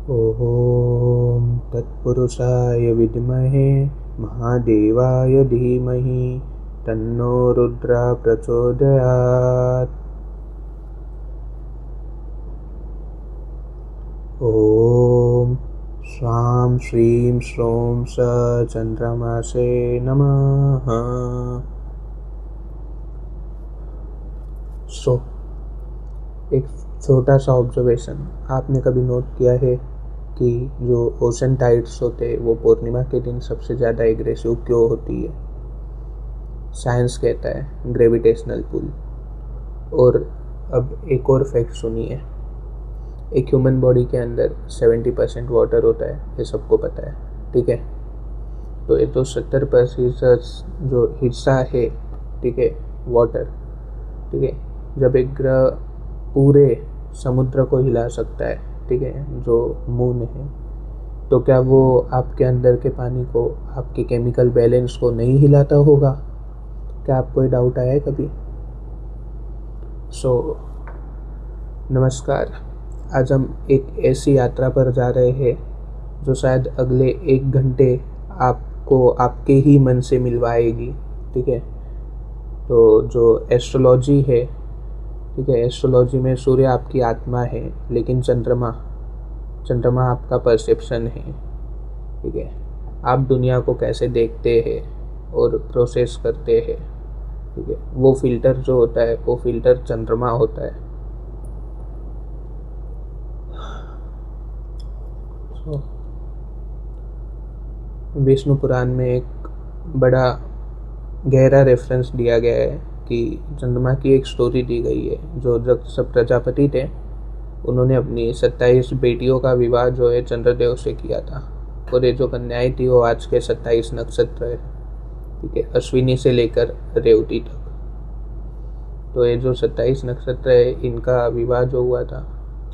ॐ तत्पुरुषाय विद्महे महादेवाय धीमहि तन्नो रुद्रः प्रचोदयात्। ॐ श्रां श्रीं श्रों स चंद्रमासे नमः। सो एक छोटा सा ऑब्जर्वेशन, आपने कभी नोट किया है कि जो ओशन टाइड्स होते हैं वो पूर्णिमा के दिन सबसे ज़्यादा एग्रेसिव क्यों होती है? साइंस कहता है ग्रेविटेशनल पुल। और अब एक और फैक्ट सुनिए, एक ह्यूमन बॉडी के अंदर 70% वाटर होता है, ये सबको पता है, ठीक है। तो ये तो 70% जो हिस्सा है, ठीक है, वाटर, ठीक है। जब एक ग्रह पूरे समुद्र को हिला सकता है, ठीक है, जो मून है, तो क्या वो आपके अंदर के पानी को, आपके केमिकल बैलेंस को नहीं हिलाता होगा? क्या आपको ये डाउट आया है कभी? नमस्कार। आज हम एक ऐसी यात्रा पर जा रहे हैं जो शायद अगले 1 घंटे आपको आपके ही मन से मिलवाएगी, ठीक है। तो जो एस्ट्रोलॉजी है, ठीक है, एस्ट्रोलॉजी में सूर्य आपकी आत्मा है, लेकिन चंद्रमा आपका परसेप्शन है, ठीक है। आप दुनिया को कैसे देखते हैं और प्रोसेस करते हैं, ठीक है, वो फिल्टर जो होता है, वो फिल्टर चंद्रमा होता है। विष्णु पुराण में एक बड़ा गहरा रेफरेंस दिया गया है कि चंद्रमा की एक स्टोरी दी गई है। जो जब सब प्रजापति थे, उन्होंने अपनी 27 बेटियों का विवाह जो है चंद्रदेव से किया था। और ये जो कन्याएं थी वो आज के 27 नक्षत्र है, ठीक है, अश्विनी से लेकर रेवती तक। तो ये जो 27 नक्षत्र है, इनका विवाह जो हुआ था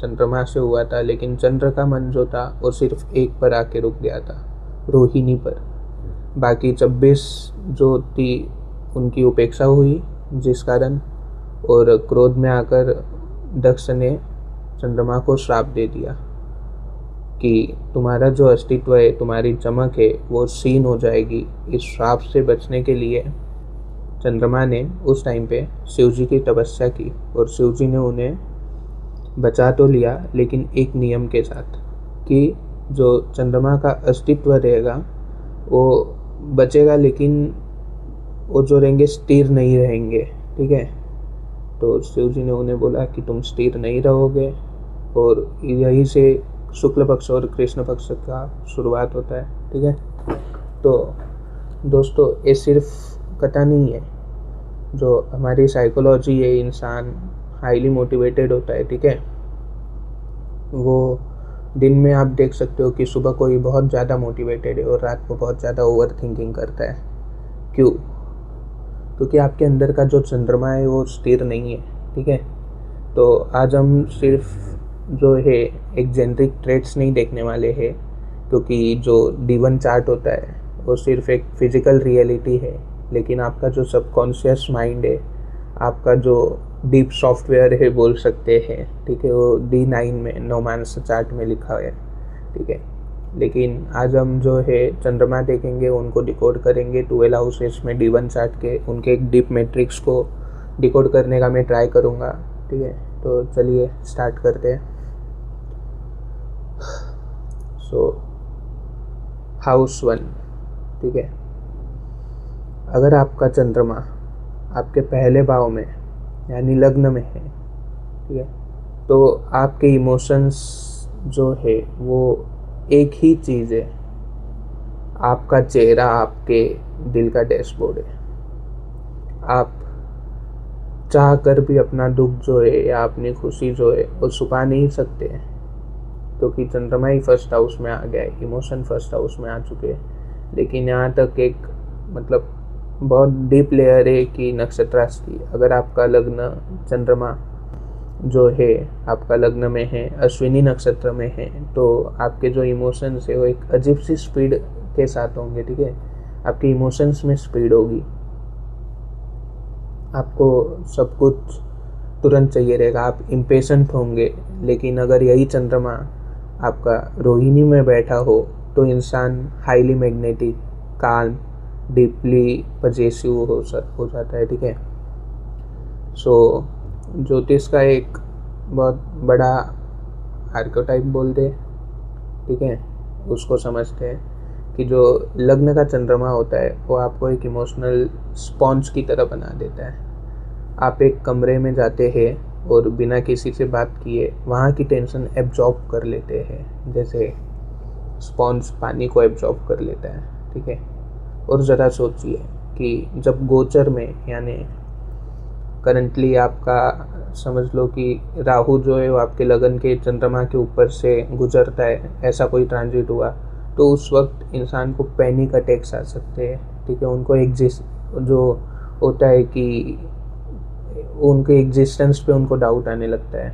चंद्रमा से हुआ था, लेकिन चंद्र का मन जो था वो सिर्फ एक पर आके रुक गया था, रोहिणी पर। बाकी 26 जो थी उनकी उपेक्षा हुई, जिस कारण और क्रोध में आकर दक्ष ने चंद्रमा को श्राप दे दिया कि तुम्हारा जो अस्तित्व है, तुम्हारी चमक है, वो क्षीण हो जाएगी। इस श्राप से बचने के लिए चंद्रमा ने उस टाइम पे शिव जी की तपस्या की, और शिव जी ने उन्हें बचा तो लिया, लेकिन एक नियम के साथ कि जो चंद्रमा का अस्तित्व रहेगा वो बचेगा, लेकिन वो जो रहेंगे स्थिर नहीं रहेंगे, ठीक है। तो शिव जी ने उन्हें बोला कि तुम स्थिर नहीं रहोगे, और यहीं से शुक्ल पक्ष और कृष्ण पक्ष का शुरुआत होता है, ठीक है। तो दोस्तों, ये सिर्फ कथा नहीं है, जो हमारी साइकोलॉजी है, इंसान हाईली मोटिवेटेड होता है, ठीक है। वो दिन में आप देख सकते हो कि सुबह कोई बहुत ज़्यादा मोटिवेटेड है और रात को बहुत ज़्यादा ओवर थिंकिंग करता है। क्यों? क्योंकि आपके अंदर का जो चंद्रमा है वो स्थिर नहीं है, ठीक है। तो आज हम सिर्फ जो है एक जेनरिक ट्रेट्स नहीं देखने वाले हैं, क्योंकि जो D1 चार्ट होता है वो सिर्फ एक फिजिकल रियलिटी है, लेकिन आपका जो सबकॉन्शियस माइंड है, आपका जो डीप सॉफ्टवेयर है बोल सकते हैं, ठीक है, वो D9 में नोमांस चार्ट में लिखा है, ठीक है। लेकिन आज हम जो है चंद्रमा देखेंगे, उनको डिकोड करेंगे 12 हाउसेस में D1 चार्ट के, उनके एक डीप मैट्रिक्स को डिकोड करने का मैं ट्राई करूँगा, ठीक है। तो चलिए स्टार्ट करते हैं। हाउस 1, ठीक है। अगर आपका चंद्रमा आपके पहले भाव में यानी लग्न में है, ठीक है, तो आपके इमोशंस जो है वो एक ही चीज़ है, आपका चेहरा आपके दिल का डैशबोर्ड है। आप चाह कर भी अपना दुख जो है या अपनी खुशी जो है वो छुपा नहीं सकते हैं, क्योंकि चंद्रमा ही फर्स्ट हाउस में आ गया है, इमोशन फर्स्ट हाउस में आ चुके हैं। लेकिन यहाँ तक एक मतलब बहुत डीप लेयर है कि नक्षत्रास्ती, अगर आपका लग्न चंद्रमा जो है आपका लग्न में है, अश्विनी नक्षत्र में है, तो आपके जो इमोशंस है वो एक अजीब सी स्पीड के साथ होंगे, ठीक है। आपके इमोशंस में स्पीड होगी, आपको सब कुछ तुरंत चाहिए रहेगा, आप इम्पेशेंट होंगे। लेकिन अगर यही चंद्रमा आपका रोहिणी में बैठा हो तो इंसान हाईली मैग्नेटिक, काम, डीपली पजेसिव हो जाता है, ठीक है। सो ज्योतिष का एक बहुत बड़ा आर्केटाइप बोलते, ठीक है, उसको समझते हैं कि जो लग्न का चंद्रमा होता है वो आपको एक इमोशनल स्पॉन्ज की तरह बना देता है। आप एक कमरे में जाते हैं और बिना किसी से बात किए वहाँ की टेंशन एब्जॉर्ब कर लेते हैं, जैसे स्पॉन्ज पानी को एब्जॉर्ब कर लेता है, ठीक है। और ज़रा सोचिए कि जब गोचर में, यानी करंटली आपका समझ लो कि राहु जो है वो आपके लगन के चंद्रमा के ऊपर से गुजरता है, ऐसा कोई ट्रांजिट हुआ तो उस वक्त इंसान को पैनिक अटैक्स आ सकते हैं, ठीक है। उनको जो होता है कि उनके एग्जिस्टेंस पे उनको डाउट आने लगता है,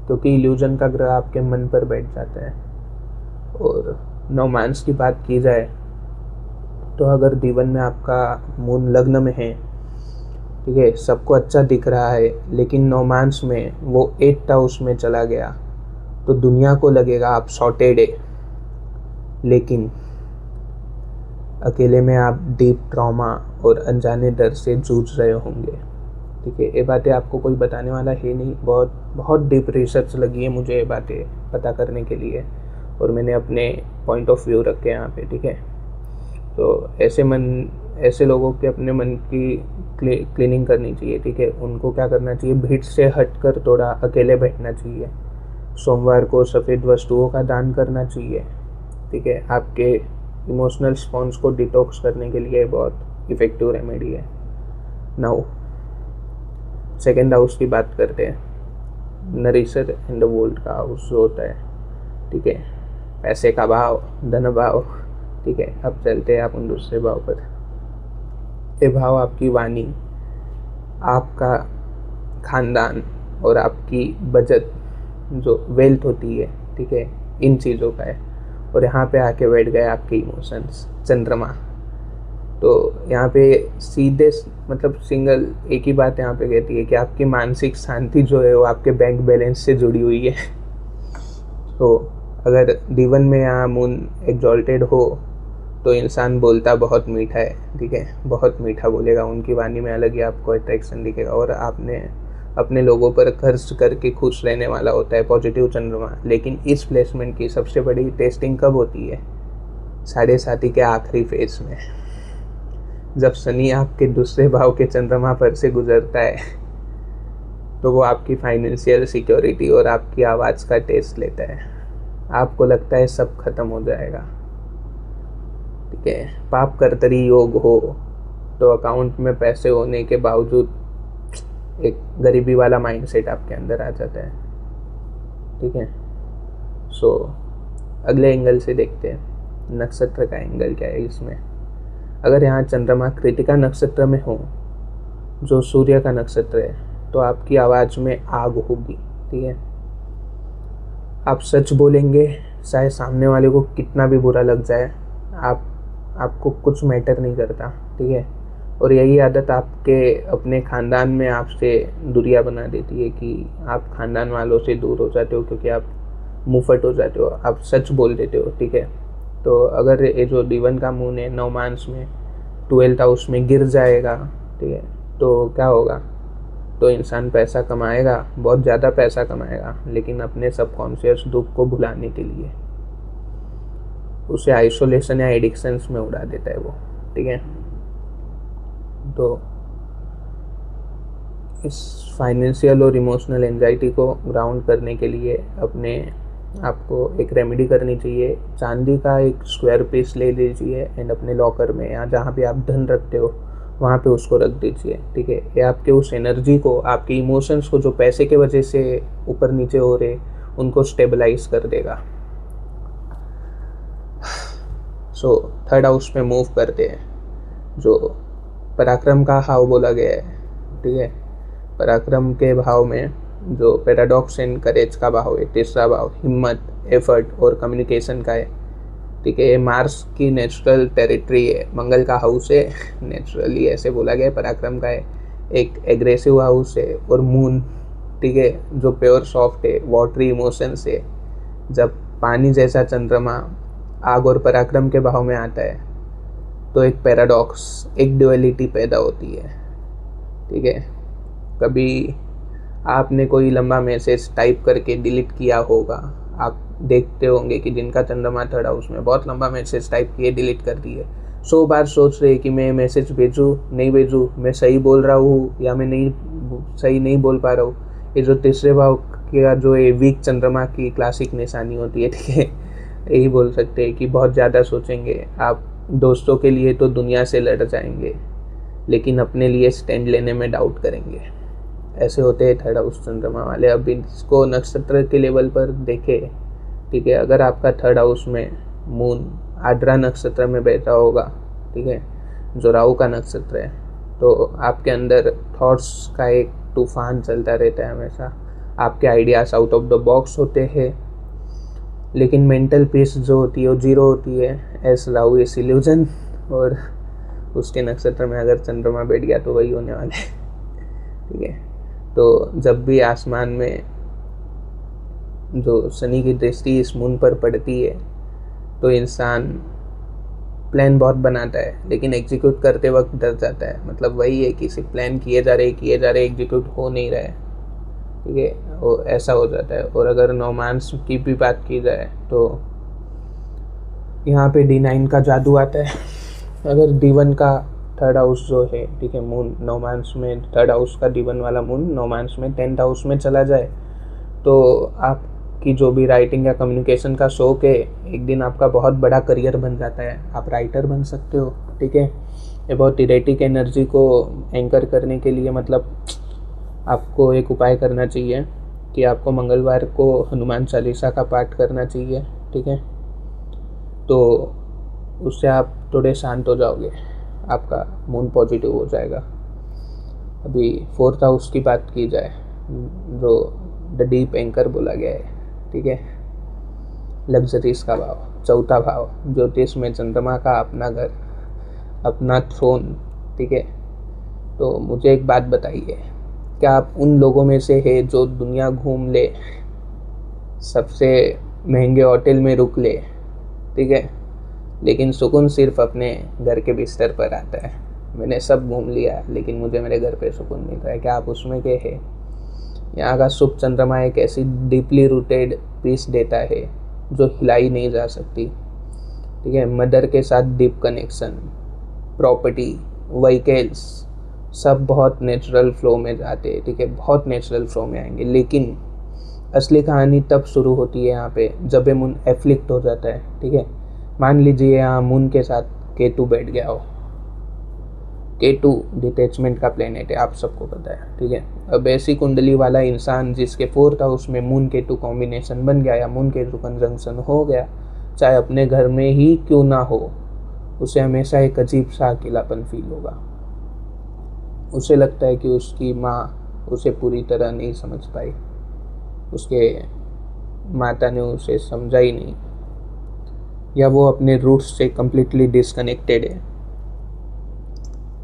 क्योंकि इल्यूजन का ग्रह आपके मन पर बैठ जाता है। और नवमांस की बात की जाए तो अगर जीवन में आपका मून लग्न में है, ठीक है, सबको अच्छा दिख रहा है, लेकिन नवमांस में वो 8th हाउस में चला गया तो दुनिया को लगेगा आप सॉर्टेड है, लेकिन अकेले में आप डीप ट्रॉमा और अनजाने डर से जूझ रहे होंगे, ठीक है। ये बातें आपको कोई बताने वाला है नहीं, बहुत बहुत डीप रिसर्च लगी है मुझे ये बातें पता करने के लिए, और मैंने अपने पॉइंट ऑफ व्यू रखे यहाँ पे, ठीक है। तो ऐसे लोगों के अपने मन की क्लीनिंग करनी चाहिए, ठीक है। उनको क्या करना चाहिए, भीड़ से हटकर थोड़ा अकेले बैठना चाहिए। सोमवार को सफ़ेद वस्तुओं का दान करना चाहिए, ठीक है। आपके इमोशनल रिस्पॉन्स को डिटॉक्स करने के लिए बहुत इफ़ेक्टिव रेमेडी है। नाउ सेकेंड हाउस की बात करते हैं, नरिशर इन द वर्ल्ड का हाउस जो होता है, ठीक है, पैसे का भाव, धन भाव, ठीक है। अब चलते हैं आप उन दूसरे भाव पर। ये भाव आपकी वाणी, आपका खानदान और आपकी बचत, जो वेल्थ होती है, ठीक है, इन चीज़ों का है। और यहाँ पे आके बैठ गए आपके इमोशंस, चंद्रमा। तो यहाँ पे सीधे मतलब सिंगल एक ही बात यहाँ पे कहती है कि आपकी मानसिक शांति जो है वो आपके बैंक बैलेंस से जुड़ी हुई है। तो अगर जीवन में यहाँ मून एग्जॉल्टेड हो तो इंसान बोलता बहुत मीठा है, ठीक है, बहुत मीठा बोलेगा, उनकी वाणी में अलग ही आपको अट्रैक्शन दिखेगा, और आपने अपने लोगों पर खर्च करके खुश रहने वाला होता है पॉजिटिव चंद्रमा। लेकिन इस प्लेसमेंट की सबसे बड़ी टेस्टिंग कब होती है, 7.5 के आखिरी फेज में, जब शनि आपके दूसरे भाव के चंद्रमा पर से गुजरता है, तो वो आपकी फाइनेंशियल सिक्योरिटी और आपकी आवाज़ का टेस्ट लेता है। आपको लगता है सब खत्म हो जाएगा, ठीक है। पाप कर्तरी योग हो तो अकाउंट में पैसे होने के बावजूद एक गरीबी वाला माइंडसेट आपके अंदर आ जाता है, ठीक है। सो अगले एंगल से देखते हैं, नक्षत्र का एंगल क्या है इसमें। अगर यहाँ चंद्रमा कृतिका नक्षत्र में हो, जो सूर्य का नक्षत्र है, तो आपकी आवाज़ में आग होगी, ठीक है। आप सच बोलेंगे, चाहे सामने वाले को कितना भी बुरा लग जाए, आपको कुछ मैटर नहीं करता, ठीक है। और यही आदत आपके अपने ख़ानदान में आपसे दूरियां बना देती है कि आप ख़ानदान वालों से दूर हो जाते हो, क्योंकि आप मुँहफट हो जाते हो, आप सच बोल देते हो, ठीक है। तो अगर ये जो जीवन का मून है नवमांस में 12th हाउस में गिर जाएगा, ठीक है, तो क्या होगा, तो इंसान पैसा कमाएगा, बहुत ज़्यादा पैसा कमाएगा, लेकिन अपने सबकॉन्शियस दुख को भुलाने के लिए उसे आइसोलेशन या एडिक्शंस में उड़ा देता है वो, ठीक है। तो इस फाइनेंशियल और इमोशनल एंजाइटी को ग्राउंड करने के लिए अपने आपको एक रेमेडी करनी चाहिए। चांदी का एक स्क्वायर पीस ले लीजिए एंड अपने लॉकर में या जहाँ पे आप धन रखते हो वहाँ पे उसको रख दीजिए, ठीक है। ये आपके उस एनर्जी को, आपके इमोशंस को जो पैसे के वजह से ऊपर नीचे हो रहे, उनको स्टेबलाइज कर देगा। सो थर्ड हाउस में मूव करते हैं, जो पराक्रम का भाव बोला गया है, ठीक है। पराक्रम के भाव में जो पैराडॉक्स एंड करेज का भाव है, तीसरा भाव हिम्मत, एफर्ट और कम्युनिकेशन का है, ठीक है। ये मार्स की नेचुरल टेरिटरी है, मंगल का हाउस है, नेचुरली ऐसे बोला गया है, पराक्रम का है, एक एग्रेसिव हाउस है। और मून, ठीक है, जो प्योर सॉफ्ट है, वाटरी इमोशंस है। जब पानी जैसा चंद्रमा आग और पराक्रम के भाव में आता है तो एक पैराडॉक्स, एक ड्युअलिटी पैदा होती है। ठीक है, कभी आपने कोई लंबा मैसेज टाइप करके डिलीट किया होगा, आप देखते होंगे कि जिनका चंद्रमा थर्ड हाउस में, बहुत लंबा मैसेज टाइप किए डिलीट कर दिए, 100 बार सोच रहे कि मैं मैसेज भेजूँ नहीं भेजूँ, मैं सही बोल रहा हूँ या मैं सही नहीं बोल पा रहा हूँ। ये जो तीसरे भाव का जो ये वीक चंद्रमा की क्लासिक निशानी होती है। ठीक है, यही बोल सकते हैं कि बहुत ज़्यादा सोचेंगे आप, दोस्तों के लिए तो दुनिया से लड़ जाएंगे लेकिन अपने लिए स्टैंड लेने में डाउट करेंगे। ऐसे होते हैं थर्ड हाउस चंद्रमा वाले। अब इसको नक्षत्र के लेवल पर देखें। ठीक है, अगर आपका थर्ड हाउस में मून आर्द्रा नक्षत्र में बैठा होगा, ठीक है, जो राहु का नक्षत्र है, तो आपके अंदर थॉट्स का एक तूफान चलता रहता है हमेशा। आपके ideas out of the box होते हैं लेकिन मेंटल पीस जो होती है वो जीरो होती है। एस राहु इज इल्यूजन, और उसके नक्षत्र में अगर चंद्रमा बैठ गया तो वही होने वाला है। ठीक है, तो जब भी आसमान में जो शनि की दृष्टि इस मून पर पड़ती है तो इंसान प्लान बहुत बनाता है लेकिन एग्जीक्यूट करते वक्त डर जाता है। मतलब वही है कि सिर्फ प्लान किए जा रहे एग्जीक्यूट हो नहीं रहा है। ठीक है, वो ऐसा हो जाता है। और अगर नौमांस की भी बात की जाए तो यहाँ पे D9 का जादू आता है। अगर D1 का थर्ड हाउस जो है, ठीक है, मून नौमांस में, थर्ड हाउस का D1 वाला मून नौमांस में 10th हाउस में चला जाए तो आपकी जो भी राइटिंग या कम्युनिकेशन का शौक है, एक दिन आपका बहुत बड़ा करियर बन जाता है, आप राइटर बन सकते हो। ठीक है, ये बहुत इरेटिक एनर्जी को एंकर करने के लिए मतलब आपको एक उपाय करना चाहिए कि आपको मंगलवार को हनुमान चालीसा का पाठ करना चाहिए। ठीक है, तो उससे आप थोड़े शांत हो जाओगे, आपका मूड पॉजिटिव हो जाएगा। अभी फोर्थ हाउस की बात की जाए, जो द डीप एंकर बोला गया है, ठीक है, लग्जरीज का भाव, चौथा भाव, ज्योतिष में चंद्रमा का अपना घर, अपना थ्रोन। ठीक है, तो मुझे एक बात बताइए, क्या आप उन लोगों में से है जो दुनिया घूम ले, सबसे महंगे होटल में रुक ले, ठीक है, लेकिन सुकून सिर्फ अपने घर के बिस्तर पर आता है? मैंने सब घूम लिया लेकिन मुझे मेरे घर पे सुकून मिल रहा है। क्या आप उसमें के है? यहाँ का शुभ चंद्रमा एक ऐसी डीपली रूटेड पीस देता है जो हिलाई नहीं जा सकती। ठीक है, मदर के साथ डीप कनेक्शन, प्रॉपर्टी, व्हीकल्स, सब बहुत नेचुरल फ्लो में जाते हैं। ठीक है, बहुत नेचुरल फ्लो में आएंगे, लेकिन असली कहानी तब शुरू होती है यहाँ पे जब ये मून एफ्लिक्ट हो जाता है। ठीक है, मान लीजिए यहाँ मून के साथ केतु बैठ गया हो। केतु डिटैचमेंट का प्लेनेट है, आप सबको पता है। ठीक है, अब ऐसी कुंडली वाला इंसान जिसके फोर्थ हाउस में मून केतु कॉम्बिनेशन बन गया या मून केतु कंजंक्शन हो गया, चाहे अपने घर में ही क्यों ना हो, उसे हमेशा एक अजीब सा अकेलापन फील होगा। उसे लगता है कि उसकी माँ उसे पूरी तरह नहीं समझ पाई, उसके माता ने उसे समझा ही नहीं, या वो अपने रूट्स से कम्प्लीटली डिसकनेक्टेड है,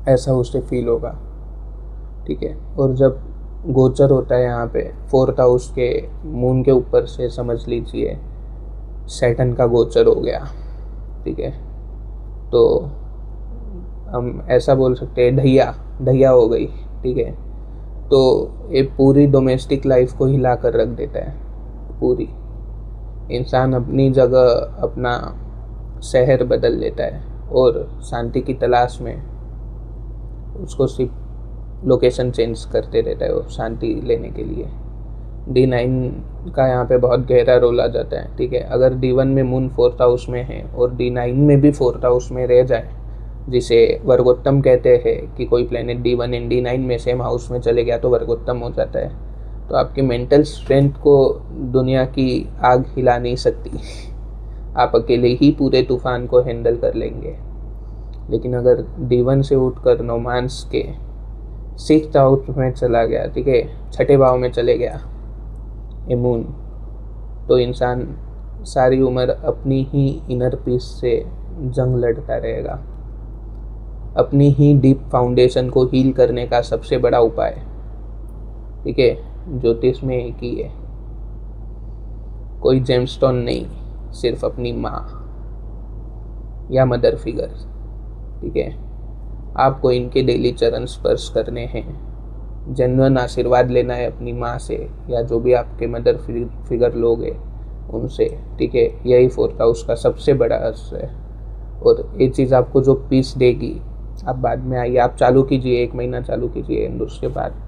ऐसा उसे फील होगा। ठीक है, और जब गोचर होता है यहाँ पे फोर्थ हाउस के मून के ऊपर से, समझ लीजिए सैटर्न का गोचर हो गया। ठीक है, तो हम ऐसा बोल सकते हैं ढैया हो गई। ठीक है, तो ये पूरी डोमेस्टिक लाइफ को हिला कर रख देता है। पूरी इंसान अपनी जगह, अपना शहर बदल लेता है और शांति की तलाश में उसको सिर्फ लोकेशन चेंज करते रहता है वो शांति लेने के लिए। D9 का यहाँ पे बहुत गहरा रोल आ जाता है। ठीक है, अगर D1 में मून फोर्थ हाउस में है और D9 में भी फोर्थ हाउस में रह जाए, जिसे वर्गोत्तम कहते हैं कि कोई प्लेनेट D1 एंड D9 में सेम हाउस में चले गया तो वर्गोत्तम हो जाता है, तो आपकी मेंटल स्ट्रेंथ को दुनिया की आग हिला नहीं सकती। आप अकेले ही पूरे तूफान को हैंडल कर लेंगे। लेकिन अगर D1 से उठकर नौमांस के सिक्स्थ हाउस में चला गया, ठीक है, छठे भाव में चले गया ये मून, तो इंसान सारी उम्र अपनी ही इनर पीस से जंग लड़ता रहेगा। अपनी ही डीप फाउंडेशन को हील करने का सबसे बड़ा उपाय, ठीक है, ज्योतिष में एक ही है, कोई जेमस्टोन नहीं, सिर्फ अपनी माँ या मदर फिगर, ठीक है। आपको इनके डेली चरण स्पर्श करने हैं, जेन्युइन आशीर्वाद लेना है अपनी माँ से या जो भी आपके मदर फिगर लोग हैं उनसे, ठीक है। यही फोर्थ हाउस का सबसे बड़ा असर है और ये चीज़ आपको जो पीस देगी, आप बाद में आइए, आप चालू कीजिए, 1 महीना चालू कीजिए, उसके बाद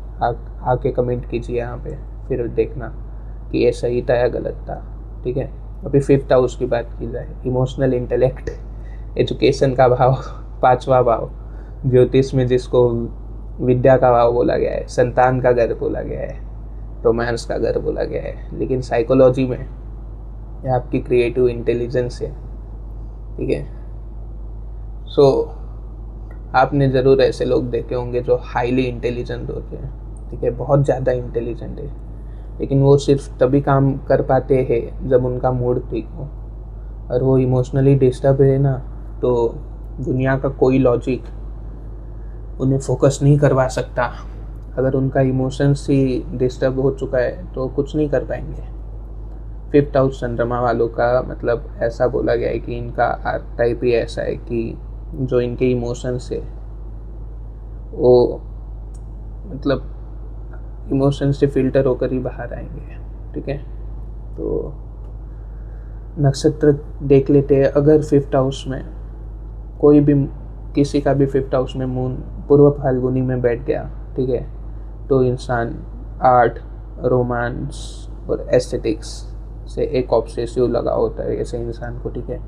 आके कमेंट कीजिए यहाँ पे, फिर देखना कि ये सही था या गलत था, ठीक है। अभी 5th हाउस की बात की जाए, इमोशनल इंटेलेक्ट, एजुकेशन का भाव, 5वां भाव, ज्योतिष में जिसको विद्या का भाव बोला गया है, संतान का घर बोला गया है, रोमांस का घर बोला गया है, लेकिन साइकोलॉजी में ये आपकी क्रिएटिव इंटेलिजेंस है, ठीक है। सो आपने ज़रूर ऐसे लोग देखे होंगे जो हाईली इंटेलिजेंट होते हैं, ठीक है, बहुत ज़्यादा इंटेलिजेंट है, लेकिन वो सिर्फ तभी काम कर पाते हैं जब उनका मूड ठीक हो, और वो इमोशनली डिस्टर्ब है ना, तो दुनिया का कोई लॉजिक उन्हें फोकस नहीं करवा सकता। अगर उनका इमोशंस ही डिस्टर्ब हो चुका है तो कुछ नहीं कर पाएंगे। 5th हाउस चंद्रमा वालों का मतलब ऐसा बोला गया है कि इनका टाइप ही ऐसा है कि जो इनके इमोशंस है वो मतलब इमोशन से फिल्टर होकर ही बाहर आएंगे, ठीक है। तो नक्षत्र देख लेते हैं। अगर 5th हाउस में कोई भी, किसी का भी 5th हाउस में मून पूर्व फाल्गुनी में बैठ गया, ठीक है, तो इंसान आर्ट, रोमांस और एस्थेटिक्स से एक ऑब्सेसिव लगा होता है ऐसे इंसान को, ठीक है।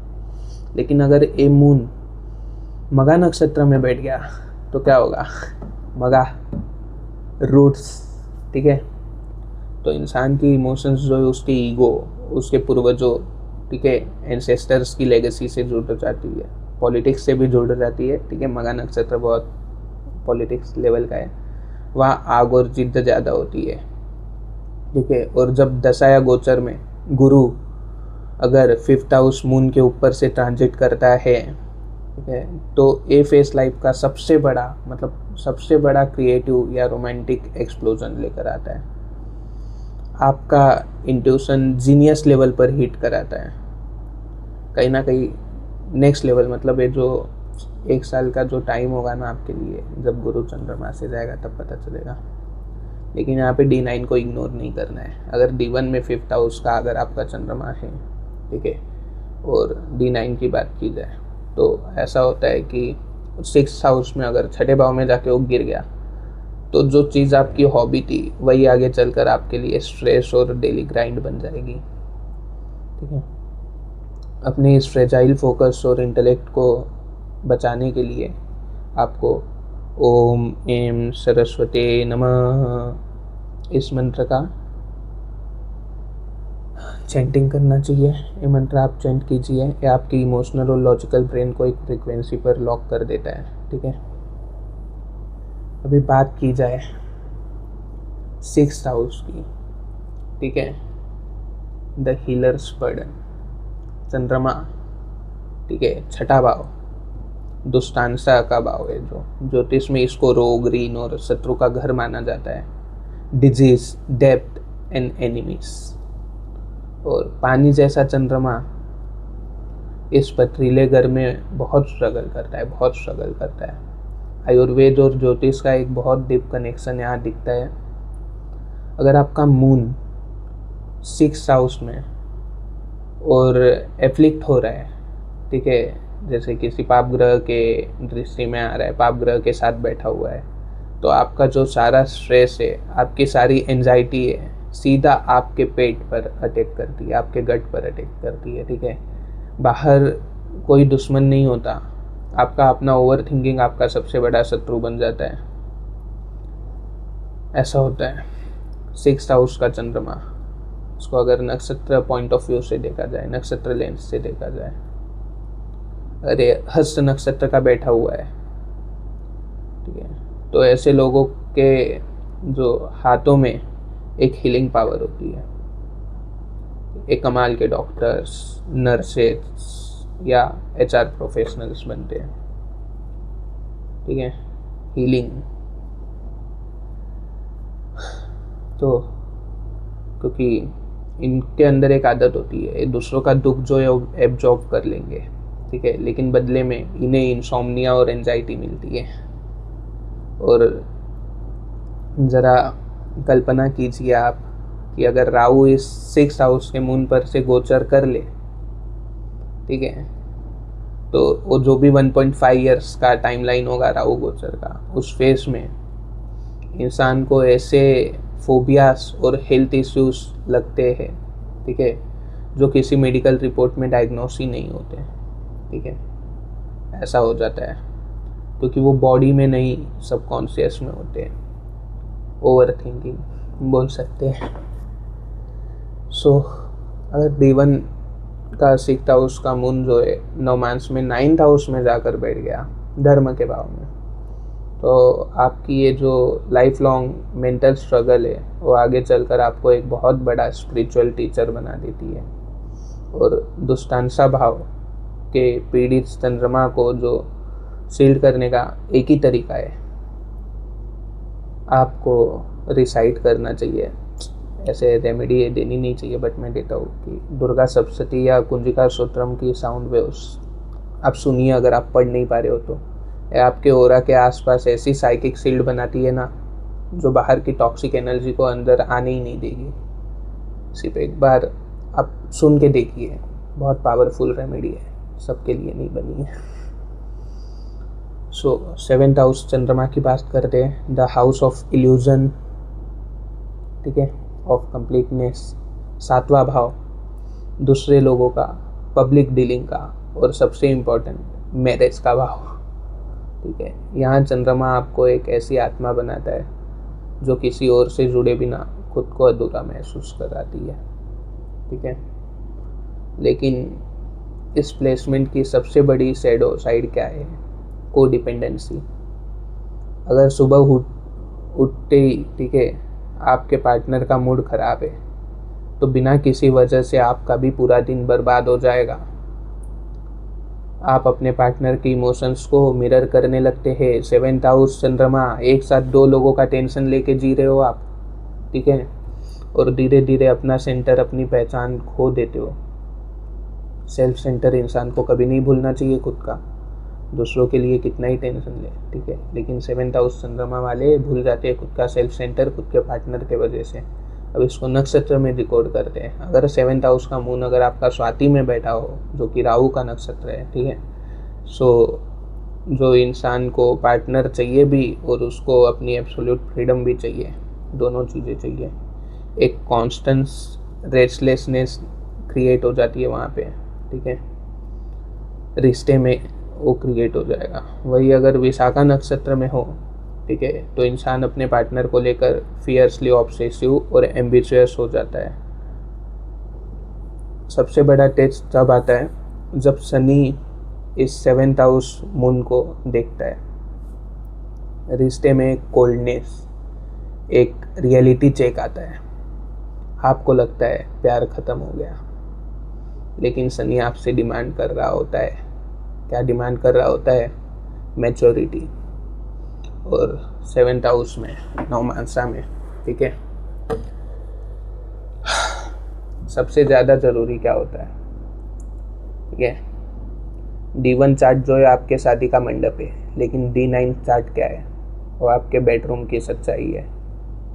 लेकिन अगर ये मून मगा नक्षत्र में बैठ गया तो क्या होगा, मगा रूट्स, ठीक है। तो इंसान की इमोशंस जो है उसकी ईगो, उसके पूर्वजों, ठीक है, एंसेस्टर्स की लेगेसी से जुड़ जाती है, पॉलिटिक्स से भी जुड़ जाती है, ठीक है। मगा नक्षत्र बहुत पॉलिटिक्स लेवल का है, वहाँ आग और जिद्द ज़्यादा होती है, ठीक है। और जब दशा या गोचर में गुरु अगर 5th हाउस मून के ऊपर से ट्रांजिट करता है, ठीक है, तो ए फेस लाइफ का सबसे बड़ा क्रिएटिव या रोमांटिक एक्सप्लोजन लेकर आता है। आपका इंट्यूशन जीनियस लेवल पर हिट कराता है, कहीं ना कहीं नेक्स्ट लेवल, मतलब ये जो 1 साल का जो टाइम होगा ना आपके लिए, जब गुरु चंद्रमा से जाएगा तब पता चलेगा। लेकिन यहाँ पे D9 को इग्नोर नहीं करना है। अगर D1 में 5th हाउस का अगर आपका चंद्रमा है, ठीक है, और D9 की बात की जाए तो ऐसा होता है कि 6th हाउस में अगर 6ठे भाव में जाके वो गिर गया तो जो चीज़ आपकी हॉबी थी वही आगे चलकर आपके लिए स्ट्रेस और डेली ग्राइंड बन जाएगी, ठीक है। अपने इस फ्रेजाइल फोकस और इंटेलेक्ट को बचाने के लिए आपको ओम एम सरस्वते नमः इस मंत्र का चैंटिंग करना चाहिए। ये मंत्र आप चैंट कीजिए, ये आपकी इमोशनल और लॉजिकल ब्रेन को एक फ्रीक्वेंसी पर लॉक कर देता है, ठीक है। अभी बात की जाए 6th हाउस की, ठीक है, द हीलर्स बर्डन, चंद्रमा, ठीक है, 6ठा भाव दुष्टांसा का भाव है, जो ज्योतिष में इसको रोग, ऋण और शत्रु का घर माना जाता है, डिजीज, डेप्थ एंड एनिमीज। और पानी जैसा चंद्रमा इस पथरीले घर में बहुत स्ट्रगल करता है। आयुर्वेद और ज्योतिष का एक बहुत डीप कनेक्शन यहाँ दिखता है। अगर आपका मून 6th हाउस में और एफ्लिक्ट हो रहा है, ठीक है, जैसे किसी पाप ग्रह के दृष्टि में आ रहा है, पाप ग्रह के साथ बैठा हुआ है, तो आपका जो सारा स्ट्रेस है, आपकी सारी एंजाइटी है, सीधा आपके पेट पर अटैक करती है, आपके गट पर अटैक करती है, ठीक है। बाहर कोई दुश्मन नहीं होता, आपका अपना ओवर थिंकिंग आपका सबसे बड़ा शत्रु बन जाता है। ऐसा होता है 6th हाउस का चंद्रमा। उसको अगर नक्षत्र पॉइंट ऑफ व्यू से देखा जाए, नक्षत्र लेंस से देखा जाए, अरे हस्त नक्षत्र का बैठा हुआ है, ठीक है, तो ऐसे लोगों के जो हाथों में एक हीलिंग पावर होती है। एक कमाल के डॉक्टर्स, नर्सेस या HR प्रोफेशनल्स बनते हैं, ठीक है, हीलिंग। तो क्योंकि इनके अंदर एक आदत होती है, दूसरों का दुख जो है वो एब्जॉर्ब कर लेंगे, ठीक है, लेकिन बदले में इन्हें इंसोम्निया और एंजाइटी मिलती है। और ज़रा कल्पना कीजिए आप कि अगर राहु इस 6th हाउस के मून पर से गोचर कर ले, ठीक है, तो वो जो भी 1.5 ईयर्स का टाइमलाइन होगा राहु गोचर का, उस फेस में इंसान को ऐसे फोबियास और हेल्थ इश्यूज लगते हैं, ठीक है, जो किसी मेडिकल रिपोर्ट में डायग्नोस ही नहीं होते, ठीक है। ऐसा हो जाता है क्योंकि वो बॉडी में नहीं, सबकॉन्शियस में होते हैं, ओवर थिंकिंग बोल सकते हैं। सो अगर D1 का 6th हाउस का मून जो है नौमांस में 9th हाउस में जाकर बैठ गया धर्म के भाव में, तो आपकी ये जो लाइफ लॉन्ग मेंटल स्ट्रगल है वो आगे चलकर आपको एक बहुत बड़ा स्पिरिचुअल टीचर बना देती है। और दुष्टांशा भाव के पीड़ित चंद्रमा को जो शील्ड करने का एक ही तरीका है, आपको रिसाइट करना चाहिए। ऐसे रेमेडी देनी नहीं चाहिए, बट मैं देता हूँ कि दुर्गा सप्तशती या कुंजिका सूत्रम की साउंड वेव्स आप सुनिए, अगर आप पढ़ नहीं पा रहे हो तो। आपके ओरा के आसपास ऐसी साइकिक शील्ड बनाती है ना, जो बाहर की टॉक्सिक एनर्जी को अंदर आने ही नहीं देगी। सिर्फ एक बार आप सुन के देखिए, बहुत पावरफुल रेमेडी है, सबके लिए नहीं बनी है। सो 7th हाउस चंद्रमा की बात करते हैं, द हाउस ऑफ इल्यूजन, ठीक है, ऑफ कंप्लीटनेस। 7वां भाव दूसरे लोगों का, पब्लिक डीलिंग का, और सबसे इम्पोर्टेंट मैरिज का भाव, ठीक है। यहाँ चंद्रमा आपको एक ऐसी आत्मा बनाता है जो किसी और से जुड़े बिना खुद को अधूरा महसूस कराती है, ठीक है। लेकिन इस प्लेसमेंट की सबसे बड़ी शैडो साइड क्या है? को डिपेंडेंसी। अगर सुबह उठते ही, ठीक है, आपके पार्टनर का मूड खराब है तो बिना किसी वजह से आपका भी पूरा दिन बर्बाद हो जाएगा। आप अपने पार्टनर के इमोशंस को मिरर करने लगते हैं। 7th हाउस चंद्रमा, एक साथ 2 लोगों का टेंशन लेके जी रहे हो आप, ठीक है, और धीरे धीरे अपना सेंटर, अपनी पहचान खो देते हो। सेल्फ सेंटर इंसान को कभी नहीं भूलना चाहिए खुद का, दूसरों के लिए कितना ही टेंशन ले, ठीक है, लेकिन 7th हाउस चंद्रमा वाले भूल जाते हैं खुद का सेल्फ सेंटर खुद के पार्टनर के वजह से। अब इसको नक्षत्र में रिकॉर्ड करते हैं। अगर 7th हाउस का मून अगर आपका स्वाति में बैठा हो, जो कि राहु का नक्षत्र है, ठीक है, सो जो इंसान को पार्टनर चाहिए भी और उसको अपनी एब्सोल्यूट फ्रीडम भी चाहिए, दोनों चीज़ें चाहिए। एक कॉन्स्टेंस रेस्टलेसनेस क्रिएट हो जाती है वहाँ पे, ठीक है, रिश्ते में वो क्रिएट हो जाएगा। वही अगर विशाखा नक्षत्र में हो, ठीक है, तो इंसान अपने पार्टनर को लेकर फियर्सली ऑब्सेसिव और एम्बिशियस हो जाता है। सबसे बड़ा टेस्ट तब आता है जब शनि इस 7th हाउस मून को देखता है। रिश्ते में एक कोल्डनेस, एक रियलिटी चेक आता है। आपको लगता है प्यार खत्म हो गया, लेकिन शनि आपसे डिमांड कर रहा होता है, क्या डिमांड कर रहा होता है? मैच्योरिटी। और 7th हाउस में, नवमांसा में, ठीक है, सबसे ज़्यादा ज़रूरी क्या होता है? ठीक है, D1 चार्ट जो है आपके शादी का मंडप है, लेकिन D9 चार्ट क्या है? वो आपके बेडरूम की सच्चाई है।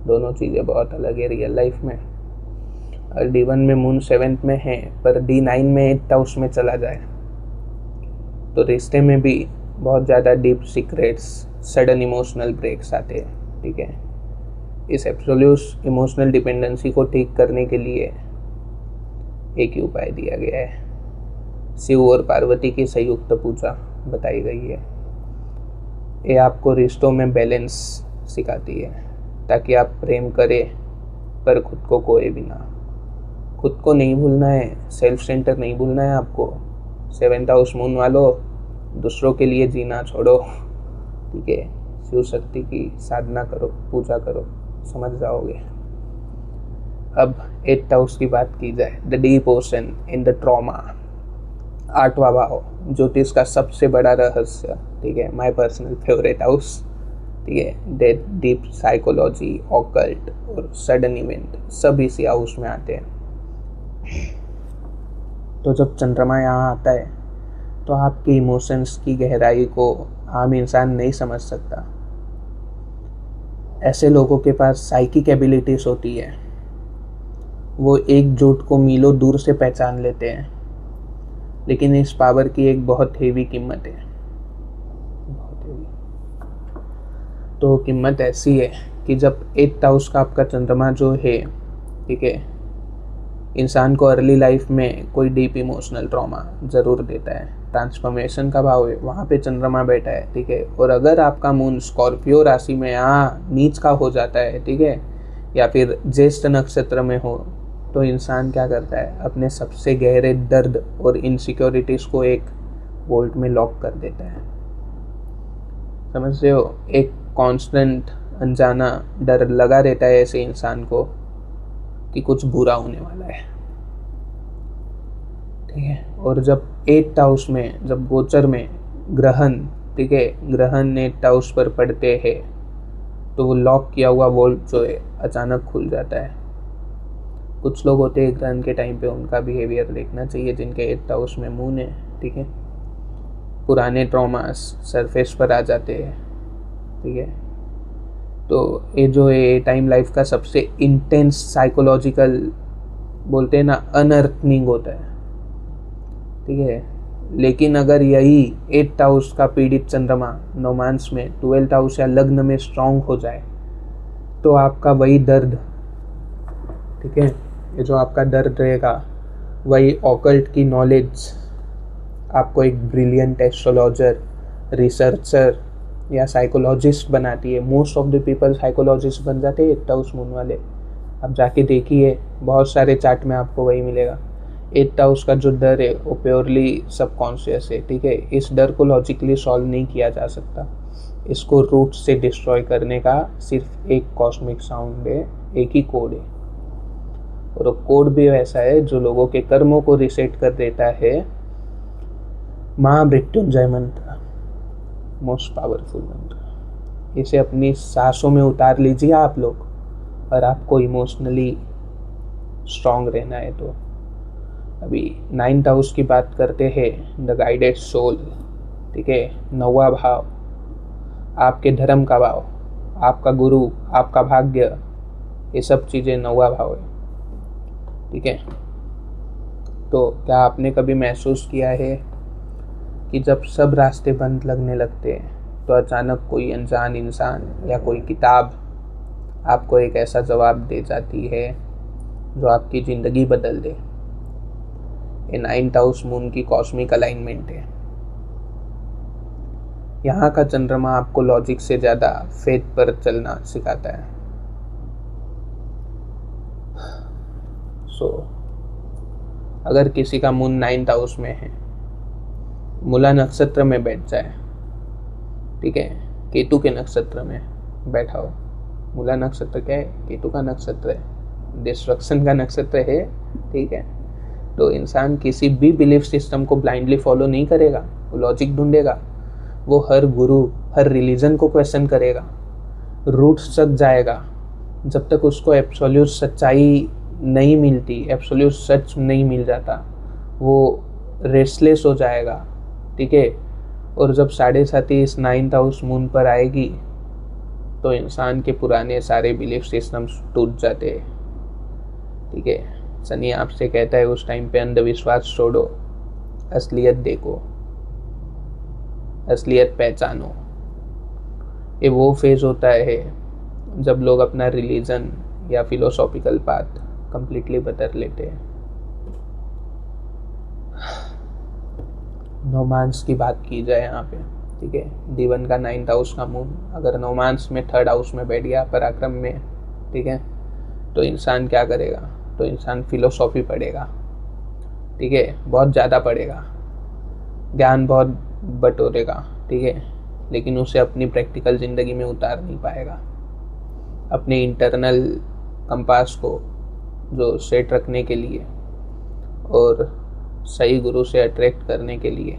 दोनों चीज़ें बहुत अलग है रियल लाइफ में। और D1 में मून 7th में है, पर D9 में 8th हाउस में चला जाए तो रिश्ते में भी बहुत ज़्यादा deep secrets, sudden emotional breaks आते हैं, ठीक है। इस एब्सोल्यूट इमोशनल डिपेंडेंसी को ठीक करने के लिए एक ही उपाय दिया गया है, शिव और पार्वती की संयुक्त पूजा बताई गई है। ये आपको रिश्तों में बैलेंस सिखाती है, ताकि आप प्रेम करें पर खुद को खोए बिना। खुद को नहीं भूलना है, सेल्फ सेंटर नहीं भूलना है आपको। 7th हाउस मून वालों, दूसरों के लिए जीना छोड़ो, ठीक है, शिव शक्ति की साधना करो, पूजा करो, समझ जाओगे। अब 8th हाउस की बात की जाए, the deep ocean in the trauma. 8वां भाव, ज्योतिष का सबसे बड़ा रहस्य, ठीक है, माय पर्सनल फेवरेट हाउस, ठीक है। डेथ, डीप साइकोलॉजी, ऑकल्ट और सडन इवेंट सब इसी हाउस में आते हैं। तो जब चंद्रमा यहाँ आता है तो आपके इमोशंस की गहराई को आम इंसान नहीं समझ सकता। ऐसे लोगों के पास साइकिक एबिलिटीज होती है, वो एक जोट को मीलों दूर से पहचान लेते हैं, लेकिन इस पावर की एक बहुत हेवी कीमत है, बहुत हेवी। तो कीमत ऐसी है कि जब 8th हाउस का आपका चंद्रमा जो है, ठीक है, इंसान को अर्ली लाइफ में कोई डीप इमोशनल ट्रॉमा ज़रूर देता है। ट्रांसफॉर्मेशन का भाव है, वहाँ पे चंद्रमा बैठा है, ठीक है। और अगर आपका मून स्कॉर्पियो राशि में यहाँ नीच का हो जाता है, ठीक है, या फिर ज्येष्ठ नक्षत्र में हो, तो इंसान क्या करता है, अपने सबसे गहरे दर्द और इनसिक्योरिटीज़ को एक वोल्ट में लॉक कर देता है। समझ रहे हो? एक कांस्टेंट अनजाना डर लगा रहता है ऐसे इंसान को कि कुछ बुरा होने वाला है, ठीक है। और जब 8th हाउस में, जब गोचर में ग्रहण, ठीक है, ग्रहण 8th हाउस पर पड़ते हैं, तो वो लॉक किया हुआ वोल्ट जो है अचानक खुल जाता है। कुछ लोग होते हैं ग्रहण के टाइम पे, उनका बिहेवियर देखना चाहिए जिनके 8th हाउस में मून है, ठीक है। पुराने ट्रॉमास सरफेस पर आ जाते हैं, ठीक है। तो ये जो है टाइम लाइफ का सबसे इंटेंस साइकोलॉजिकल, बोलते हैं ना, अनअर्थनिंग होता है, ठीक है। लेकिन अगर यही 8th हाउस का पीड़ित चंद्रमा नौमांस में 12th हाउस या लग्न में स्ट्रांग हो जाए, तो आपका वही दर्द, ठीक है, ये जो आपका दर्द रहेगा, वही ऑकल्ट की नॉलेज आपको एक ब्रिलियंट एस्ट्रोलॉजर, रिसर्चर या साइकोलॉजिस्ट बनाती है। Most of the people psychologist बन जाते हैं 8th हाउस मून वाले। आप जाके देखिए, बहुत सारे चार्ट में आपको वही मिलेगा। 8th हाउस का जो डर है वो प्योरली सबकॉन्शियस है, ठीक है। इस डर को लॉजिकली सॉल्व नहीं किया जा सकता। इसको रूट से डिस्ट्रॉय करने का सिर्फ एक कॉस्मिक साउंड है, एक ही कोड है, और वो कोड भी वैसा है जो लोगों के कर्मों को रिसेट कर देता है। महामृत्युंजय मंत्र, मोस्ट पावरफुल मंत्र। इसे अपनी सांसों में उतार लीजिए आप लोग, और आपको इमोशनली स्ट्रांग रहना है तो। अभी 9th हाउस की बात करते हैं, द गाइडेड सोल, ठीक है। 9वां भाव आपके धर्म का भाव, आपका गुरु, आपका भाग्य, ये सब चीज़ें 9वां भाव है, ठीक है। तो क्या आपने कभी महसूस किया है कि जब सब रास्ते बंद लगने लगते हैं तो अचानक कोई अनजान इंसान या कोई किताब आपको एक ऐसा जवाब दे जाती है जो आपकी ज़िंदगी बदल दे? ये 9th हाउस मून की कॉस्मिक अलाइनमेंट है। यहाँ का चंद्रमा आपको लॉजिक से ज़्यादा फेथ पर चलना सिखाता है। अगर किसी का मून 9th हाउस में है, मूला नक्षत्र में बैठ जाए, ठीक है, केतु के नक्षत्र में बैठा हो। मूला नक्षत्र क्या है? केतु का नक्षत्र है, डिस्ट्रक्शन का नक्षत्र है, ठीक है। तो इंसान किसी भी बिलीफ सिस्टम को ब्लाइंडली फॉलो नहीं करेगा, वो लॉजिक ढूंढेगा, वो हर गुरु, हर रिलीजन को क्वेश्चन करेगा, रूट्स तक जाएगा। जब तक उसको एब्सोल्यूट सच्चाई नहीं मिलती, एब्सोल्यूट सच नहीं मिल जाता, वो रेस्टलेस हो जाएगा, ठीक है। और जब 7.5 इस 9th हाउस मून पर आएगी तो इंसान के पुराने सारे बिलीफ सिस्टम्स टूट जाते हैं, ठीक है। शनि आपसे कहता है उस टाइम पे अंधविश्वास छोड़ो, असलियत देखो, असलियत पहचानो। ये वो फेज होता है जब लोग अपना रिलीजन या फिलोसॉफिकल पाथ कंप्लीटली बदल लेते हैं। नौमांस की बात की जाए यहाँ पे, ठीक है, D1 का 9th हाउस का मून अगर नौमांस में 3rd हाउस में बैठ गया, पराक्रम में, ठीक है, तो इंसान क्या करेगा? तो इंसान फिलोसॉफी पढ़ेगा, ठीक है, बहुत ज़्यादा पढ़ेगा, ज्ञान बहुत बटोरेगा, ठीक है, लेकिन उसे अपनी प्रैक्टिकल ज़िंदगी में उतार नहीं पाएगा। अपने इंटरनल कंपास को जो सेट रखने के लिए और सही गुरु से अट्रैक्ट करने के लिए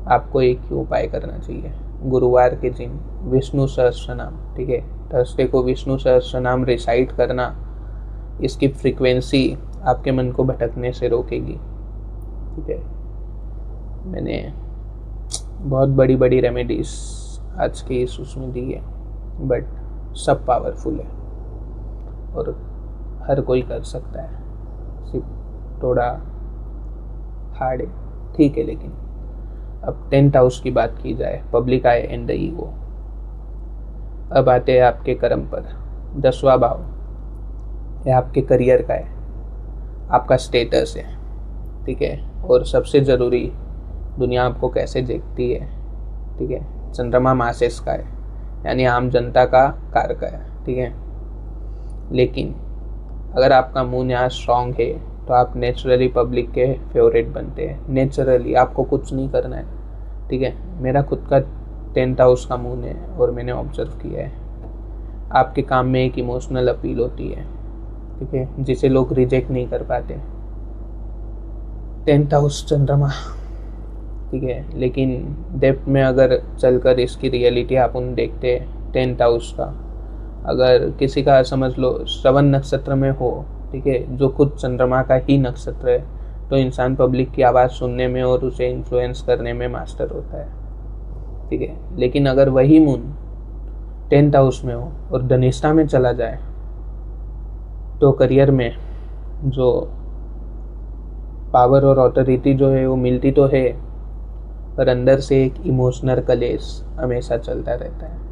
आपको एक ही उपाय करना चाहिए। गुरुवार के दिन विष्णु सहस्त्रनाम, ठीक है, थर्सडे को विष्णु सहस्त्रनाम रिसाइट करना। इसकी फ्रीक्वेंसी आपके मन को भटकने से रोकेगी। ठीक है, मैंने बहुत बड़ी बड़ी रेमेडीज आज के इस उसमें दी है, बट सब पावरफुल है और हर कोई कर सकता है, सिर्फ थोड़ा हार्ड है। ठीक है, लेकिन अब 10th हाउस की बात की जाए, public I and the ego. अब आते हैं आपके कर्म पर। 10वां भाव ये आपके करियर का है, आपका स्टेटस है। ठीक है, और सबसे ज़रूरी, दुनिया आपको कैसे देखती है। ठीक है, चंद्रमा मासेस का है, यानी आम जनता का कारक है। ठीक है, लेकिन अगर आपका मून यहाँ स्ट्रांग है तो आप नेचुरली पब्लिक के फेवरेट बनते हैं। नेचुरली आपको कुछ नहीं करना है। ठीक है, मेरा खुद का 10th हाउस का मून है और मैंने ऑब्जर्व किया है आपके काम में एक इमोशनल अपील होती है। ठीक है, जिसे लोग रिजेक्ट नहीं कर पाते। 10th हाउस चंद्रमा। ठीक है, लेकिन डेप्थ में अगर चलकर इसकी रियलिटी अपन देखते हैं 10th हाउस का, अगर किसी का समझ लो श्रवण नक्षत्र में हो, ठीक है, जो खुद चंद्रमा का ही नक्षत्र है, तो इंसान पब्लिक की आवाज़ सुनने में और उसे इन्फ्लुएंस करने में मास्टर होता है। ठीक है, लेकिन अगर वही मून 10th हाउस में हो और धनिष्ठा में चला जाए तो करियर में जो पावर और अथॉरिटी जो है वो मिलती तो है, पर अंदर से एक इमोशनल कलेश हमेशा चलता रहता है।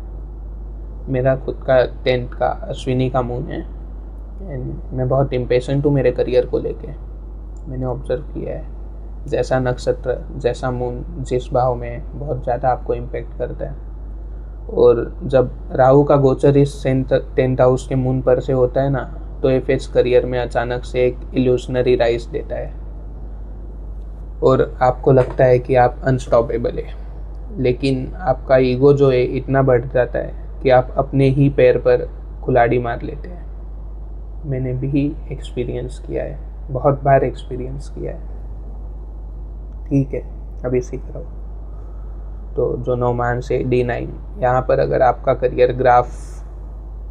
मेरा खुद का 10th का अश्विनी का मून है एंड मैं बहुत इम्पेशेंट हूँ मेरे करियर को लेके। मैंने ऑब्जर्व किया है जैसा नक्षत्र, जैसा मून जिस भाव में बहुत ज़्यादा आपको इम्पेक्ट करता है। और जब राहु का गोचर इस 10th हाउस के मून पर से होता है ना, तो एफएस करियर में अचानक से एक इल्यूशनरी राइज देता है और आपको लगता है कि आप अनस्टॉपेबल है। लेकिन आपका ईगो जो है इतना बढ़ जाता है कि आप अपने ही पैर पर कुल्हाड़ी मार लेते हैं। मैंने भी एक्सपीरियंस किया है, बहुत बार एक्सपीरियंस किया है। ठीक है, अभी सीख रहा हूँ। तो जो 9 मान से D9, यहाँ पर अगर आपका करियर ग्राफ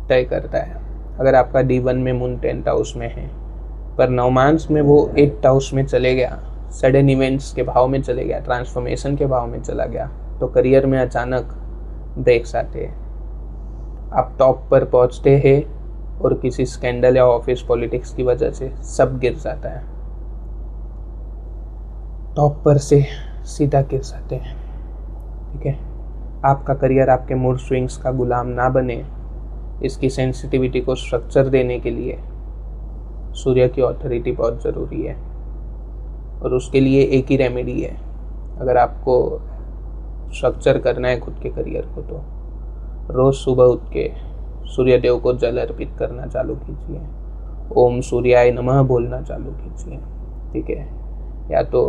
तय करता है, अगर आपका D1 में मून 10th हाउस में है पर 9 मांस में वो 8th हाउस में चले गया, सडन इवेंट्स के भाव में चले गया, ट्रांसफॉर्मेशन के भाव में चला गया, तो करियर में अचानक ब्रेक्स आते हैं। आप टॉप पर पहुंचते हैं और किसी स्कैंडल या ऑफिस पॉलिटिक्स की वजह से सब गिर जाता है। टॉप पर से सीधा गिर जाते हैं। ठीक है, आपका करियर आपके मूड स्विंग्स का गुलाम ना बने, इसकी सेंसिटिविटी को स्ट्रक्चर देने के लिए सूर्य की ऑथोरिटी बहुत ज़रूरी है। और उसके लिए एक ही रेमेडी है। अगर आपको स्ट्रक्चर करना है खुद के करियर को, तो रोज़ सुबह उठ के सूर्य देव को जल अर्पित करना चालू कीजिए, ओम सूर्याय नमः बोलना चालू कीजिए। ठीक है, या तो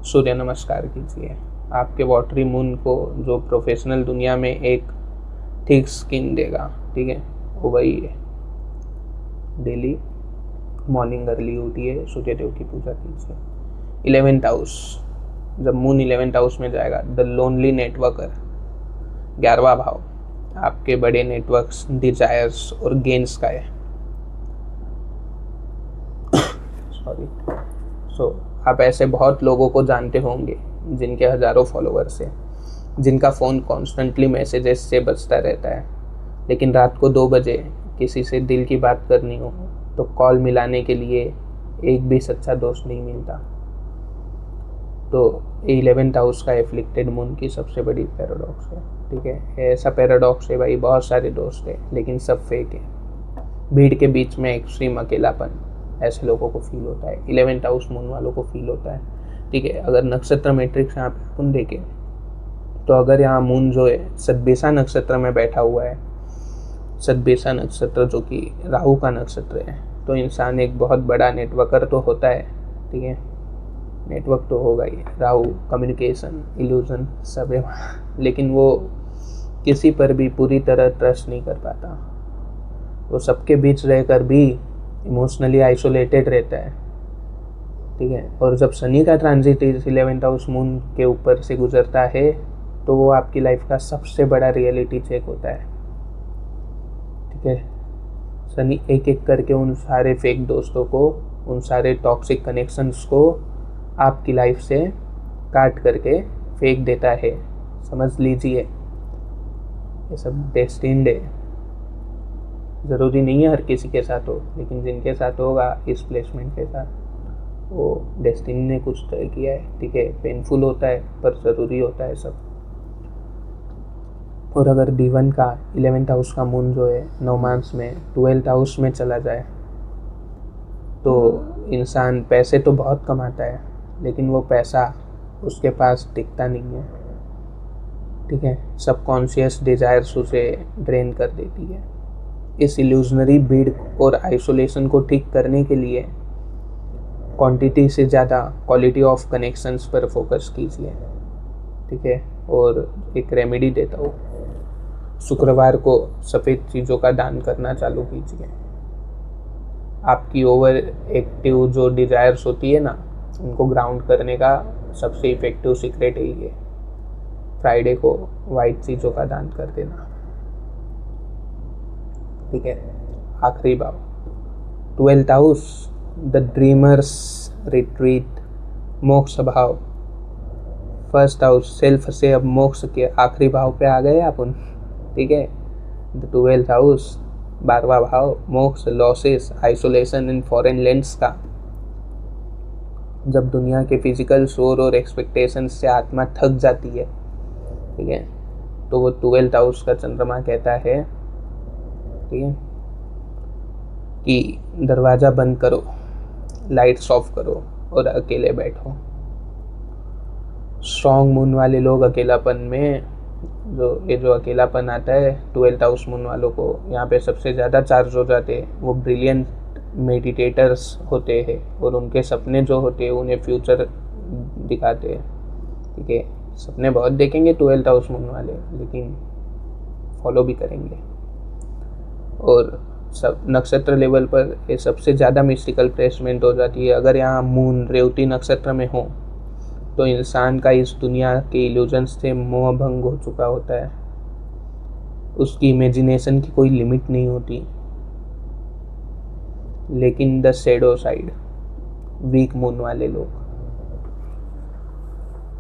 सूर्य नमस्कार कीजिए। आपके वाटरी मून को जो प्रोफेशनल दुनिया में एक थिक स्किन देगा, ठीक है, वो वही है। डेली मॉर्निंग अर्ली उठिए, सूर्य देव की पूजा कीजिए। 11th हाउस, जब मून 11th हाउस में जाएगा, द लोनली नेटवर्कर, 11वां भाव आपके बड़े नेटवर्क्स, डिजायर्स और गेन्स का है। सो आप ऐसे बहुत लोगों को जानते होंगे जिनके हजारों फॉलोअर्स हैं, जिनका फ़ोन कॉन्स्टेंटली मैसेजेस से बजता रहता है, लेकिन रात को 2 बजे किसी से दिल की बात करनी हो तो कॉल मिलाने के लिए एक भी सच्चा दोस्त नहीं मिलता। तो 11th हाउस का एफ्लिक्टेड मून की सबसे बड़ी पैराडॉक्स है। ठीक है, ऐसा पैराडॉक्स है भाई, बहुत सारे दोस्त हैं लेकिन सब फेक है। भीड़ के बीच में एक्सट्रीम अकेलापन ऐसे लोगों को फील होता है, 11th हाउस मून वालों को फील होता है। ठीक है, अगर नक्षत्र मैट्रिक्स यहाँ पे अपन देखें तो अगर यहाँ मून जो है सदबेसा नक्षत्र में बैठा हुआ है, सदबेसा नक्षत्र जो कि राहु का नक्षत्र है, तो इंसान एक बहुत बड़ा नेटवर्कर तो होता है। ठीक है, नेटवर्क तो होगा ही, राहु कम्युनिकेशन, इल्यूजन सब है, लेकिन वो किसी पर भी पूरी तरह ट्रस्ट नहीं कर पाता। वो सबके बीच रहकर भी इमोशनली आइसोलेटेड रहता है। ठीक है, और जब शनि का ट्रांजिट 11th हाउस मून के ऊपर से गुजरता है तो वो आपकी लाइफ का सबसे बड़ा रियलिटी चेक होता है। ठीक है, शनि एक एक करके उन सारे फेक दोस्तों को उन सारे टॉक्सिक कनेक्शंस को आपकी लाइफ से काट करके फेंक देता है। समझ लीजिए ये सब डेस्टिन्ड है। ज़रूरी नहीं है हर किसी के साथ हो, लेकिन जिनके साथ होगा इस प्लेसमेंट के साथ, वो डेस्टिनी ने कुछ तय किया है। ठीक है, पेनफुल होता है पर ज़रूरी होता है सब। और अगर D1 का 11th हाउस का मून जो है नौमांस में 12th हाउस में चला जाए तो इंसान पैसे तो बहुत कमाता है, लेकिन वो पैसा उसके पास टिकता नहीं है। ठीक है, सबकॉन्शियस डिजायर्स उसे ड्रेन कर देती है। इस इल्यूजनरी भीड़ और आइसोलेशन को ठीक करने के लिए क्वांटिटी से ज़्यादा क्वालिटी ऑफ कनेक्शंस पर फोकस कीजिए। ठीक है, और एक रेमेडी देता हूँ, शुक्रवार को सफ़ेद चीज़ों का दान करना चालू कीजिए। आपकी ओवर एक्टिव जो डिज़ायर्स होती है ना, उनको ग्राउंड करने का सबसे इफ़ेक्टिव सीक्रेट यही है। फ्राइडे को वाइट चीज़ों का दान कर देना। ठीक है, आखिरी भाव 12th house, the dreamers retreat, मोक्ष भाव। फर्स्ट हाउस सेल्फ से अब मोक्ष के आखिरी भाव पे आ गए अपन। ठीक है, द 12th हाउस 12वां भाव, मोक्ष, losses, isolation in foreign lands का। जब दुनिया के फिजिकल शोर और एक्सपेक्टेशंस से आत्मा थक जाती है, ठीक है, तो वो 12th हाउस का चंद्रमा कहता है, ठीक है, कि दरवाज़ा बंद करो, लाइट्स ऑफ करो और अकेले बैठो। स्ट्रॉन्ग मून वाले लोग अकेलापन में जो अकेलापन आता है 12th हाउस मून वालों को, यहाँ पे सबसे ज़्यादा चार्ज हो जाते हैं। वो ब्रिलियंट मेडिटेटर्स होते हैं और उनके सपने जो होते हैं उन्हें फ्यूचर दिखाते हैं। ठीक है, सपने बहुत देखेंगे 12th हाउस मून वाले, लेकिन फॉलो भी करेंगे। और सब नक्षत्र लेवल पर ये सबसे ज़्यादा मिस्टिकल प्लेसमेंट हो जाती है। अगर यहाँ मून रेवती नक्षत्र में हो तो इंसान का इस दुनिया के इल्यूजन्स से मोह भंग हो चुका होता है। उसकी इमेजिनेशन की कोई लिमिट नहीं होती। लेकिन the shadow side, weak moon वाले लोग,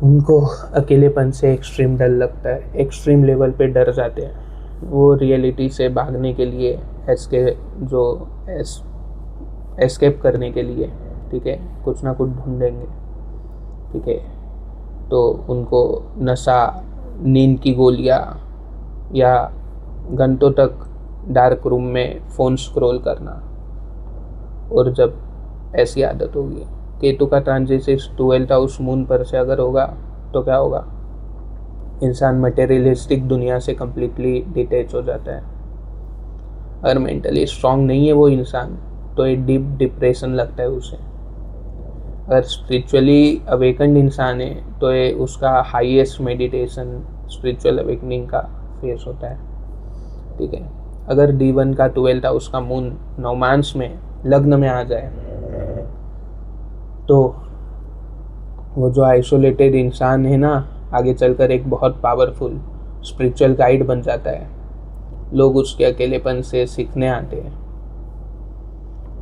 उनको अकेलेपन से एक्सट्रीम डर लगता है, एक्सट्रीम लेवल पे डर जाते हैं। वो रियलिटी से भागने के लिए एस्केप करने के लिए, ठीक है, कुछ ना कुछ ढूंढेंगे। ठीक है, तो उनको नशा, नींद की गोलियां या घंटों तक डार्क रूम में फ़ोन स्क्रॉल करना। और जब ऐसी आदत होगी, केतु का ट्रांजिशन 12th हाउस मून पर से अगर होगा तो क्या होगा, इंसान मटेरियलिस्टिक दुनिया से कम्प्लीटली डिटैच हो जाता है। अगर मेंटली स्ट्रांग नहीं है वो इंसान तो एक डीप डिप्रेशन लगता है उसे। अगर स्पिरिचुअली अवेकन्ड इंसान है तो ये उसका हाईएस्ट मेडिटेशन, स्पिरिचुअल अवेकनिंग का फेस होता है। ठीक है, अगर D1 का 12th हाउस का मून नौमांस में लग्न में आ जाए तो वो जो आइसोलेटेड इंसान है ना, आगे चलकर एक बहुत पावरफुल स्पिरिचुअल गाइड बन जाता है। लोग उसके अकेलेपन से सीखने आते हैं।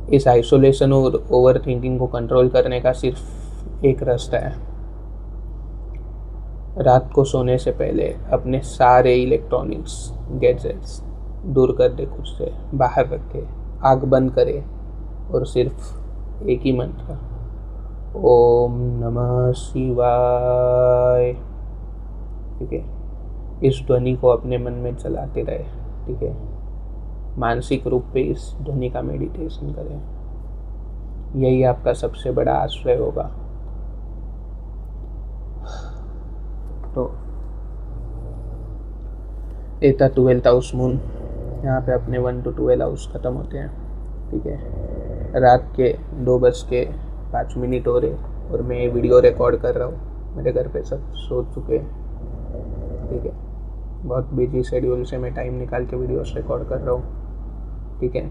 इस आइसोलेशन और ओवर थिंकिंग को कंट्रोल करने का सिर्फ एक रास्ता है। रात को सोने से पहले अपने सारे इलेक्ट्रॉनिक्स गैजेट्स दूर कर दे, खुद से बाहर रखे, आग बंद करे और सिर्फ एक ही मंत्र, ओम नमः शिवाय। ठीक है, इस ध्वनि को अपने मन में चलाते रहे। ठीक है, मानसिक रूप पे इस ध्वनि का मेडिटेशन करें। यही आपका सबसे बड़ा आश्रय होगा। तो एता 12th हाउस मून, यहाँ पे अपने 1 to 12 हाउस ख़त्म होते हैं। ठीक है, रात के 2:05 हो रहे और मैं ये वीडियो रिकॉर्ड कर रहा हूँ। मेरे घर पे सब सो चुके हैं। ठीक है, बहुत बिजी शेड्यूल से मैं टाइम निकाल के वीडियोस रिकॉर्ड कर रहा हूँ। ठीक है,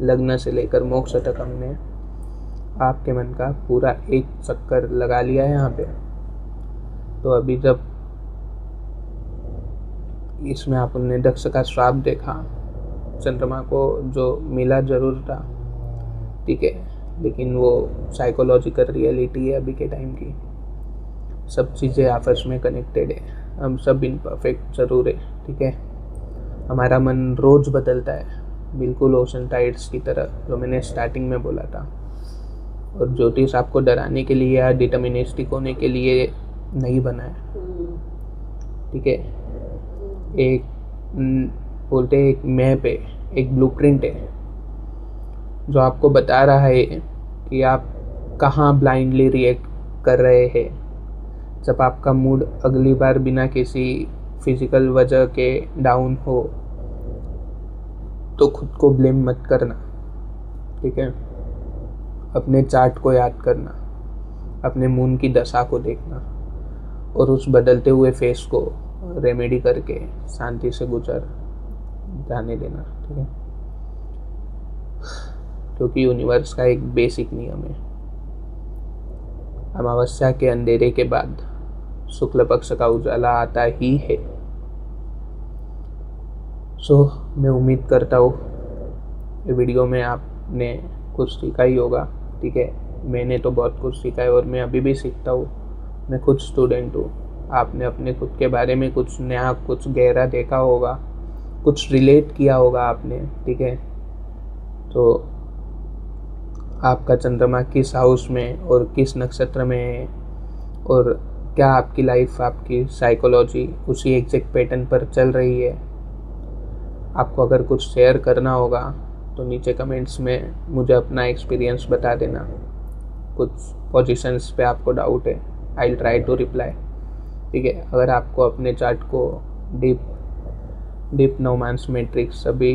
लग्न से लेकर मोक्ष तक हमने आपके मन का पूरा एक चक्कर लगा लिया है यहाँ पे। तो अभी जब इसमें आपने दक्ष का श्राप देखा, चंद्रमा को जो मिला जरूर था। ठीक है, लेकिन वो साइकोलॉजिकल रियलिटी है अभी के टाइम की। सब चीज़ें आपस में कनेक्टेड है, हम सब इम्परफेक्ट ज़रूर है, ठीक है। हमारा मन रोज़ बदलता है, बिल्कुल ओशन टाइड्स की तरह, जो मैंने स्टार्टिंग में बोला था। और ज्योतिष आपको डराने के लिए या डिटर्मिनिस्टिक होने के लिए नहीं बना है, ठीक है। एक बोलते हैं एक मैप है, एक ब्लूप्रिंट है, जो आपको बता रहा है कि आप कहाँ ब्लाइंडली रिएक्ट कर रहे हैं। जब आपका मूड अगली बार बिना किसी फिजिकल वजह के डाउन हो तो खुद को ब्लेम मत करना, ठीक है। अपने चार्ट को याद करना, अपने मून की दशा को देखना और उस बदलते हुए फेस को रेमेडी करके शांति से गुजर जाने देना, ठीक है। क्योंकि यूनिवर्स का एक बेसिक नियम है, अमावस्या के अंधेरे के बाद शुक्ल पक्ष का उजाला आता ही है। मैं उम्मीद करता हूँ ये वीडियो में आपने कुछ सीखा ही होगा, ठीक है। मैंने तो बहुत कुछ सीखा है और मैं अभी भी सीखता हूँ। मैं खुद स्टूडेंट हूँ। आपने अपने खुद के बारे में कुछ नया, कुछ गहरा देखा होगा, कुछ रिलेट किया होगा आपने, ठीक है। तो आपका चंद्रमा किस हाउस में और किस नक्षत्र में है और क्या आपकी लाइफ, आपकी साइकोलॉजी उसी एग्जैक्ट पैटर्न पर चल रही है। आपको अगर कुछ शेयर करना होगा तो नीचे कमेंट्स में मुझे अपना एक्सपीरियंस बता देना। कुछ पोजीशंस पे आपको डाउट है, I will try to reply, ठीक है। अगर आपको अपने चार्ट को डीप नोमांस मैट्रिक्स अभी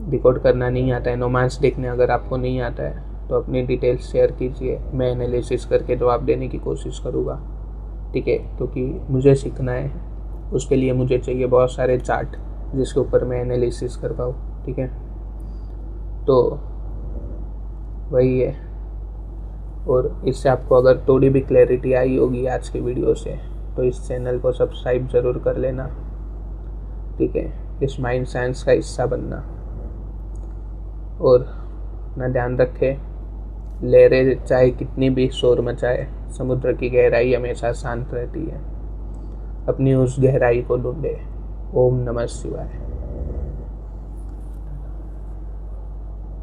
डिकोड करना नहीं आता है, नोमांस देखने अगर आपको नहीं आता है, तो अपनी डिटेल्स शेयर कीजिए। मैं एनालिसिस करके जवाब देने की कोशिश करूँगा, ठीक है। क्योंकि मुझे सीखना है, उसके लिए मुझे चाहिए बहुत सारे चार्ट जिसके ऊपर मैं एनालिसिस कर पाऊँ, ठीक है। तो वही है। और इससे आपको अगर थोड़ी भी क्लैरिटी आई होगी आज की वीडियो से, तो इस चैनल को सब्सक्राइब ज़रूर कर लेना, ठीक है। इस माइंड साइंस का हिस्सा बनना। और अपना ध्यान रखें, लहरें चाहे कितनी भी शोर मचाए, समुद्र की गहराई हमेशा शांत रहती है। अपनी उस गहराई को ढूंढे। ओम नमः शिवाय।